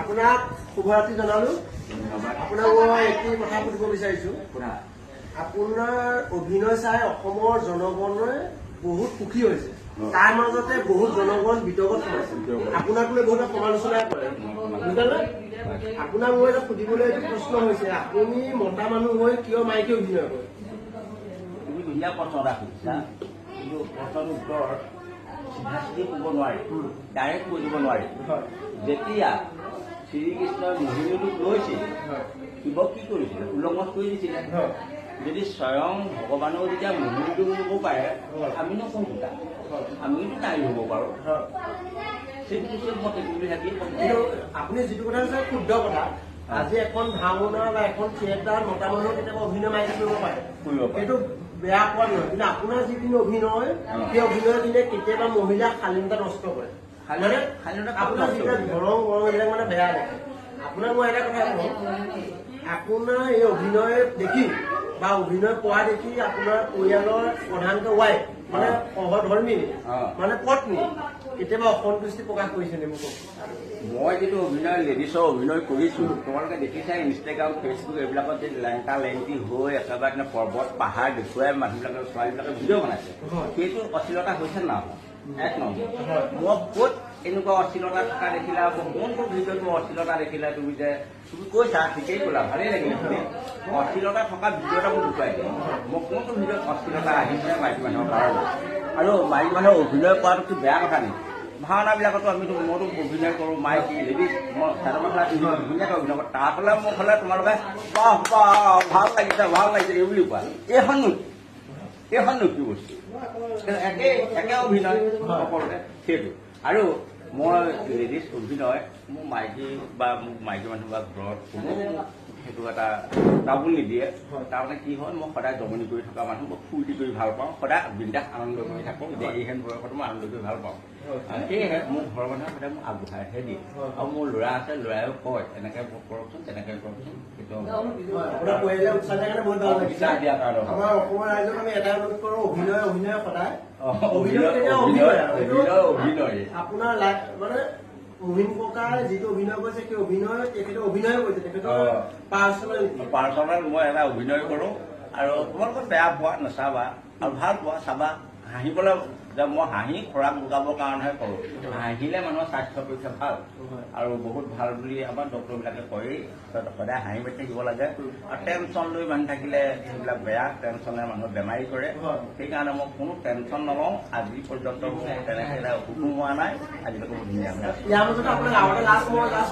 আপোনাক শুভৰাত্ৰি জনালো। আপোনাক মই এটি কথা সুধিব বিচাৰিছো। আপোনাৰ অভিনয় চাই অসমৰ জনগণে বহুত সুখী হৈছে, তাৰ মাজতে বহুত জনগণ বিতৰ্কত সোমাইছে। আপোনাক লৈ বহুত সমালোচনা কৰে। আপোনাক মই এটা সুধিবলৈ এইটো প্ৰশ্ন হৈছে, আপুনি মতা মানুহ হৈ কিয় মাইকী অভিনয় কৰে? তুমি ধুনীয়া প্ৰশ্ন এটা সুধিছা, কিন্তু প্ৰশ্নটোৰ উত্তৰ চিধা চিধি ক'ব নোৱাৰি, ডাইৰেক্ট কৈ দিব নোৱাৰি। যেতিয়া শ্ৰীকৃষ্ণই মোহিনীটোক লৈছিল, শিৱক কি কৰিছিলে? উলংঘন কৰি দিছিলে। যদি স্বয়ং ভগৱানেও যেতিয়া মোহিনীটোক ল'ব পাৰে, আমিনো কোন দুটা? আমিতো নাৰী হ'ব পাৰোঁ। আপুনি যিটো কথা কৈছে শুদ্ধ কথা। আজি এখন ভাওনা বা এখন থিয়েটাৰ মতা মানুহৰ কেতিয়াবা অভিনয় মাইকী কৰিব পাৰে, সেইটো বেয়া পোৱা নহয়। কিন্তু আপোনাৰ যিখিনি অভিনয়, সেই অভিনয় দিনে কেতিয়াবা মহিলাক শালীনতা নষ্ট কৰে। আপোনাৰ যিবিলাক ধৰং গৰম এইবিলাক মানে বেয়া দেখে। আপোনাক মই এটা কথা কওঁ, আপোনাৰ এই অভিনয় দেখি বা অভিনয় পোৱা দেখি আপোনাৰ পৰিয়ালৰ প্ৰধানকৈ ৱাইফ মানে সহধৰ্মী মানে পত্নী কেতিয়াবা অসন্তুষ্টি প্ৰকাশ কৰিছে নে? মোক মই যিটো অভিনয় লেডিছৰ অভিনয় কৰিছো, তোমালোকে দেখিছাই ইনষ্টাগ্ৰাম ফেচবুক এইবিলাকত যে লেংটা লেংটি হৈ একেবাৰে পৰ্বত পাহাৰ দেখুৱাই মানুহবিলাকে ছোৱালীবিলাকে ভিডিঅ' বনাইছে, সেইটো অশ্লীলতা হৈছে না? এক নম্বৰ। মই ক'ত এনেকুৱা অশ্লীলতা থকা দেখিলা? কোনটো ভিডিঅ'টো অশ্লীলতা দেখিলা? তুমি যে তুমি কৈছা, ঠিকেই ক'লা, ভালেই লাগিলে শুনি। অশ্লীলতা থকা ভিডিঅ' এটা মোক দেখুৱাই দিয়ে। মই কোনটো ভিডিঅ'ত অশ্লীলতা আহিছে মাইকী মানুহৰ কাৰণে? আৰু মাইকী মানুহৰ অভিনয় কৰাটো বেয়া কথা নেকি? ভাওনাবিলাকতো মইতো অভিনয় কৰোঁ, মাইকী লেডিজ, মই চাদৰ মেখেলা ধুনীয়াকৈ অভিনয় কৰোঁ। তাৰ ফালে মোক হ'লে তোমালোকে বাহ বাহ ভাল লাগিছে এই বুলি কোৱা। এইখন কি বস্তু? একে অভিনয় সকলোতে সেইটো। আৰু মই লেডিজ অভিনয় মোৰ মাইকী বা মোক মাইকী মানুহ বা ঘৰত কোনো সেইটো এটা ডাবুল নিদিয়ে। তাৰমানে কি হয়, মই সদায় জমনি কৰি থকা মানুহ, মই ফূৰ্তি কৰি ভাল পাওঁ, সদায় বিন্দাস আনন্দ কৰি থাকোঁ। এতিয়া এইহেন বয়সতো মই আনন্দ কৰি ভাল পাওঁ। সেয়েহে মোৰ ঘৰৰ মানুহে সদায় মোক আগবঢ়াইহে দিয়ে। আৰু মোৰ ল'ৰা আছে, ল'ৰাইও কয় এনেকৈ কৰকচোন তেনেকৈ কৰকচোন। সেইটো উৎসাহ দিয়াৰ কাৰণে আমাৰ অসমৰ ৰাইজক আমি এটাই অনুৰোধ কৰোঁ, অভিনয় সদায় অভিনয় আপোনাৰ মানে মোহিন ককাৰ যিটো অভিনয় কৰিছে সেই অভিনয় তেখেতে অভিনয় কৰিছে, তেখেতৰ পাৰ্চনেল মই এটা অভিনয় কৰোঁ। আৰু তোমালোকে বেয়া পোৱা নাচাবা, আৰু ভাল পোৱা চাবা। হাঁহিবলৈ যে মই হাঁহি খোৰাক যোগাবৰ কাৰণেহে কৰোঁ। হাঁহিলে মানুহৰ স্বাস্থ্যৰ পক্ষে ভাল আৰু বহুত ভাল বুলি আমাৰ ডক্টৰবিলাকে কয়েই। সদায় হাঁহি মাতি থাকিব লাগে। আৰু টেনচন লৈ মানুহ থাকিলে সেইবিলাক বেয়া, টেনচনে মানুহক বেমাৰী কৰে। সেইকাৰণে মই কোনো টেনচন নলওঁ। আজি পৰ্যন্ত মোৰ তেনেকৈ অসুখো হোৱা নাই, আজিলৈকে মোৰ ধুনীয়া